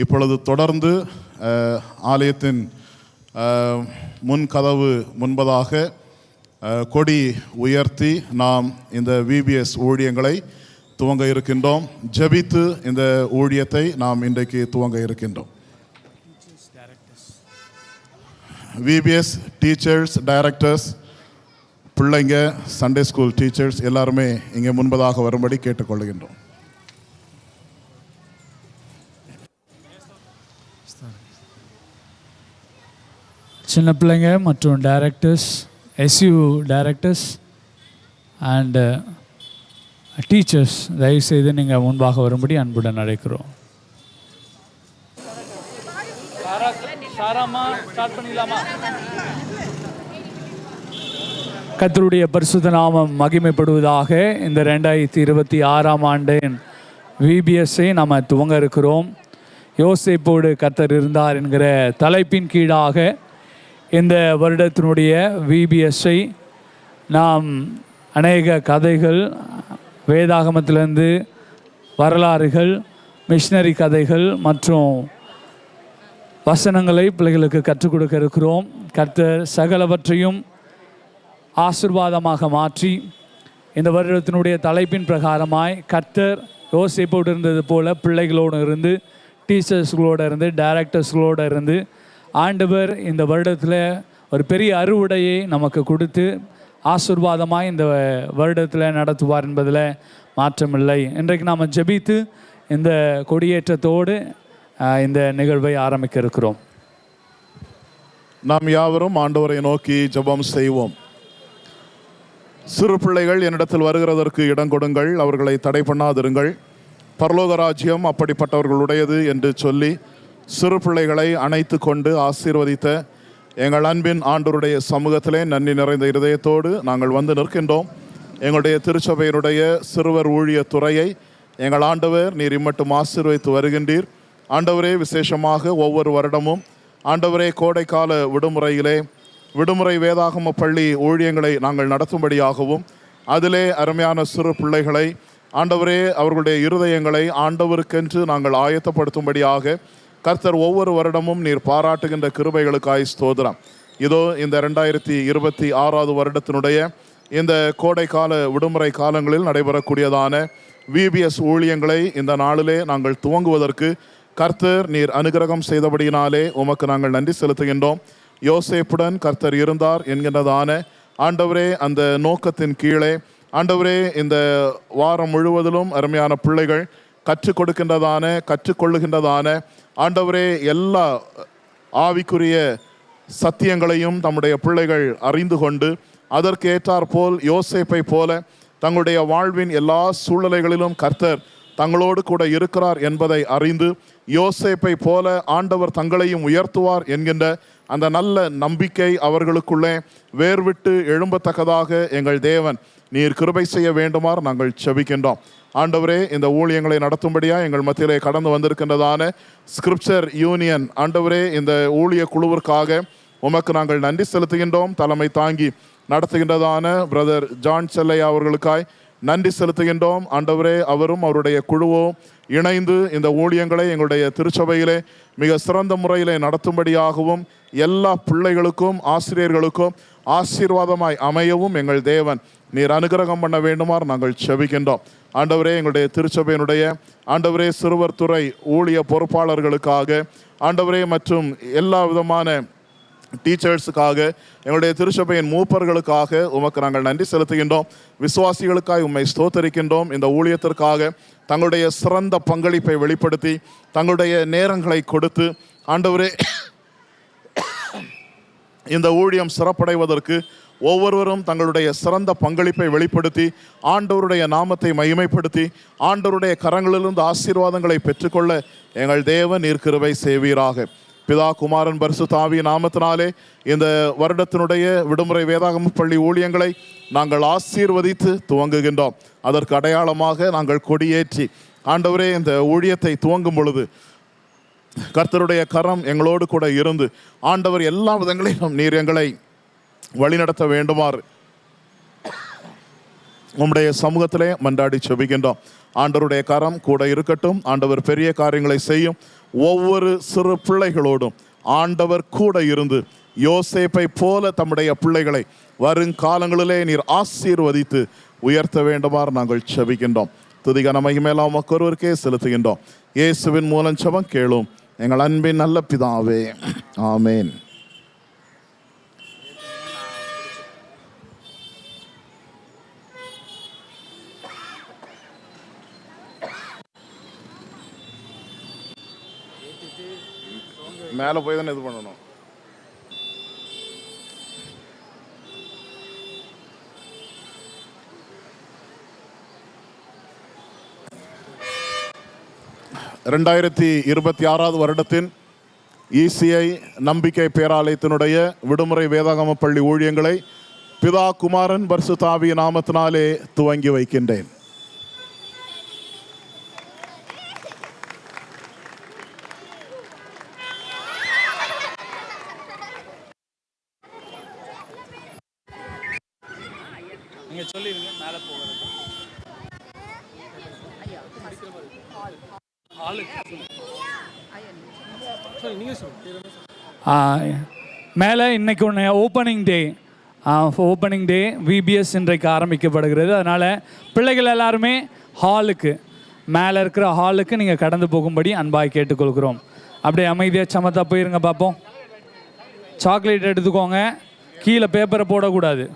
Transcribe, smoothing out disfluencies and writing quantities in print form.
இப்பொழுது தொடர்ந்து ஆலயத்தின் முன் கதவு முன்பதாக கொடி உயர்த்தி நாம் இந்த விபிஎஸ் ஊழியங்களை துவங்க இருக்கின்றோம். ஜெபித்து இந்த ஊழியத்தை நாம் இன்றைக்கு துவங்க இருக்கின்றோம். விபிஎஸ் டீச்சர்ஸ், டைரக்டர்ஸ், பிள்ளைங்க, சண்டே ஸ்கூல் டீச்சர்ஸ் எல்லாருமே இங்கே முன்பதாக வரும்படி கேட்டுக்கொள்கின்றோம். சின்ன பிள்ளைங்க மற்றும் டைரக்டர்ஸ், எஸ்யூ டைரக்டர்ஸ் அண்ட் டீச்சர்ஸ் தயவுசெய்து நீங்கள் முன்பாக வரும்படி அன்புடன் அழைக்கிறோம். கர்த்தருடைய பரிசுத்த நாமம் மகிமைப்படுவதாக. இந்த 2026 ஆண்டின் விபிஎஸ்ஐ நாம் துவங்க இருக்கிறோம். யோசேப்போடு கர்த்தர் இருந்தார் என்கிற தலைப்பின் கீழாக இந்த வருடத்தினுடைய விபிஎஸ்ஐ நாம் அநேக கதைகள், வேதாகமத்திலிருந்து வரலாறுகள், மிஷினரி கதைகள் மற்றும் வசனங்களை பிள்ளைகளுக்கு கற்றுக் கொடுக்க இருக்கிறோம். கர்த்தர் சகலவற்றையும் ஆசீர்வாதமாக மாற்றி இந்த வருடத்தினுடைய தலைப்பின் பிரகாரமாய் கர்த்தர் யோசேப்போடு இருந்தது போல பிள்ளைகளோடு இருந்து, டீச்சர்ஸ்களோடு இருந்து, டைரக்டர்ஸ்களோடு இருந்து ஆண்டவர் இந்த வருடத்தில் ஒரு பெரிய அறுவடையை நமக்கு கொடுத்து ஆசீர்வாதமாக இந்த வருடத்தில் நடத்துவார் என்பதில் மாற்றமில்லை. இன்றைக்கு நாம் ஜெபித்து இந்த கொடியேற்றத்தோடு இந்த நிகழ்வை ஆரம்பிக்க இருக்கிறோம். நாம் யாவரும் ஆண்டவரை நோக்கி ஜெபம் செய்வோம். சிறு பிள்ளைகள் என்னிடத்தில் வருகிறதற்கு இடம் கொடுங்கள், அவர்களை தடை பண்ணாதிருங்கள், பரலோக ராஜ்யம் அப்படிப்பட்டவர்களுடையது என்று சொல்லி சிறு பிள்ளைகளை அணைத்து கொண்டு ஆசீர்வதித்த எங்கள் அன்பின் ஆண்டவருடைய சமூகத்திலே நன்றி நிறைந்த இருதயத்தோடு நாங்கள் வந்து நிற்கின்றோம். எங்களுடைய திருச்சபையினுடைய சிறுவர் ஊழிய துறையை எங்கள் ஆண்டவர் நீர் இம்மட்டும் ஆசீர்வதித்து வருகின்றீர். ஆண்டவரே, விசேஷமாக ஒவ்வொரு வருடமும் ஆண்டவரே கோடைக்கால விடுமுறை வேதாகம பள்ளி ஊழியங்களை நாங்கள் நடத்தும்படியாகவும் அதிலே அருமையான சிறு பிள்ளைகளை ஆண்டவரே அவர்களுடைய இருதயங்களை ஆண்டவருக்கென்று நாங்கள் ஆயத்தப்படுத்தும்படியாக கர்த்தர் ஒவ்வொரு வருடமும் நீர் பாராட்டுகின்ற கிருபைகளுக்காய் ஸ்தோத்திரம். இதோ இந்த 2026 வருடத்தினுடைய இந்த கோடைக்கால விடுமுறை காலங்களில் நடைபெறக்கூடியதான விபிஎஸ் ஊழியங்களை இந்த நாளிலே நாங்கள் துவங்குவதற்கு கர்த்தர் நீர் அனுகிரகம் செய்தபடியினாலே உமக்கு நாங்கள் நன்றி செலுத்துகின்றோம். யோசேப்புடன் கர்த்தர் இருந்தார் என்கின்றதான ஆண்டவரே அந்த நோக்கத்தின் கீழே ஆண்டவரே இந்த வாரம் முழுவதிலும் அருமையான பிள்ளைகள் கற்றுக்கொள்ளுகின்றதான ஆண்டவரே எல்லா ஆவிக்குரிய சத்தியங்களையும் தம்முடைய பிள்ளைகள் அறிந்து கொண்டு அதற்கேற்றாற் போல் யோசேப்பை போல தங்களுடைய வாழ்வின் எல்லா சூழ்நிலைகளிலும் கர்த்தர் தங்களோடு கூட இருக்கிறார் என்பதை அறிந்து யோசேப்பை போல ஆண்டவர் தங்களையும் உயர்த்துவார் என்கின்ற அந்த நல்ல நம்பிக்கை அவர்களுக்குள்ளே வேர்விட்டு எழும்பத்தக்கதாக எங்கள் தேவன் நீர் கிருபை செய்ய வேண்டுமாறு நாங்கள் செபிக்கின்றோம். ஆண்டவரே, இந்த ஊழியங்களை நடத்தும்படியாக எங்கள் மத்தியிலே கடந்து வந்திருக்கின்றதான ஸ்கிரிப்சர் யூனியன் ஆண்டவரே இந்த ஊழிய குழுவிற்காக உமக்கு நாங்கள் நன்றி செலுத்துகின்றோம். தலைமை தாங்கி நடத்துகின்றதான பிரதர் ஜான் செல்லையா அவர்களுக்காய் நன்றி செலுத்துகின்றோம். ஆண்டவரே, அவரும் அவருடைய குழுவும் இணைந்து இந்த ஊழியங்களை எங்களுடைய திருச்சபையிலே மிக சிறந்த முறையிலே நடத்தும்படியாகவும் எல்லா பிள்ளைகளுக்கும் ஆசிரியர்களுக்கும் ஆசீர்வாதமாய் அமையவும் எங்கள் தேவன் நீர் அனுகிரகம் பண்ண வேண்டுமாறு நாங்கள் செபிக்கின்றோம். ஆண்டவரே, எங்களுடைய திருச்சபையினுடைய ஆண்டவரே சிறுவர் துறை ஊழிய பொறுப்பாளர்களுக்காக ஆண்டவரே மற்றும் எல்லா விதமான டீச்சர்ஸுக்காக எங்களுடைய திருச்சபையின் மூப்பர்களுக்காக உமக்கு நாங்கள் நன்றி செலுத்துகின்றோம். விசுவாசிகளுக்காக உம்மை ஸ்தோத்தரிக்கின்றோம். இந்த ஊழியத்திற்காக தங்களுடைய சிறந்த பங்களிப்பை வெளிப்படுத்தி தங்களுடைய நேரங்களை கொடுத்து ஆண்டவரே இந்த ஊழியம் சிறப்படைவதற்கு ஒவ்வொருவரும் தங்களுடைய சிறந்த பங்களிப்பை வெளிப்படுத்தி ஆண்டவருடைய நாமத்தை மகிமைப்படுத்தி ஆண்டவருடைய கரங்களிலிருந்து ஆசீர்வாதங்களை பெற்றுக்கொள்ள எங்கள் தேவன் நீர் கிருபை செய்வீராக. பிதா, குமாரன், பரிசுத்த ஆவியின் நாமத்தினாலே இந்த வருடத்தினுடைய விடுமுறை வேதாகம பள்ளி ஊழியங்களை நாங்கள் ஆசீர்வதித்து துவங்குகின்றோம். அதற்கு அடையாளமாக நாங்கள் கொடியேற்றி ஆண்டவரே இந்த ஊழியத்தை துவங்கும் பொழுது கர்த்தருடைய கரம் எங்களோடு கூட இருந்து ஆண்டவர் எல்லா விதங்களிலும் நீர் எங்களை வழிநடத்த வேண்டுமாறு உம்முடைய சமூகத்திலே மன்றாடி செபிக்கின்றோம். ஆண்டவருடைய கரம் கூட இருக்கட்டும். ஆண்டவர் பெரிய காரியங்களை செய்யும். ஒவ்வொரு சிறு பிள்ளைகளோடும் ஆண்டவர் கூட இருந்து யோசேப்பை போல தம்முடைய பிள்ளைகளை வருங்காலங்களிலே நீர் ஆசீர்வதித்து உயர்த்த வேண்டுமாறு நாங்கள் செபிக்கின்றோம். துதிகன மகிமையெல்லாம் உமக்கு ஒருவருக்கே செலுத்துகின்றோம். இயேசுவின் மூலம் ஜெபம் கேளும் எங்கள் அன்பின் நல்ல பிதாவே, ஆமேன். மேலே போய் தானே இது பண்ணணும். ரெண்டாயிரத்தி 26 வருடத்தின் ECI நம்பிக்கை பேராலயத்தினுடைய விடுமுறை வேதாகம பள்ளி ஊழியங்களை பிதா குமாரன் பரிசுத்த ஆவியின் நாமத்தினாலே துவங்கி வைக்கின்றேன். மேலே இன்னைக்கு ஒன்று ஓப்பனிங் டே VBS இன்றைக்கு ஆரம்பிக்கப்படுகிறது. அதனால் பிள்ளைகள் எல்லாருமே ஹாலுக்கு மேலே இருக்கிற ஹாலுக்கு நீங்கள் கடந்து போகும்படி அன்பாய் கேட்டுக்கொள்கிறோம். அப்படியே அமைதியாக சமத்தா போயிருங்க பார்ப்போம். சாக்லேட் எடுத்துக்கோங்க, கீழே பேப்பரை போடக்கூடாது.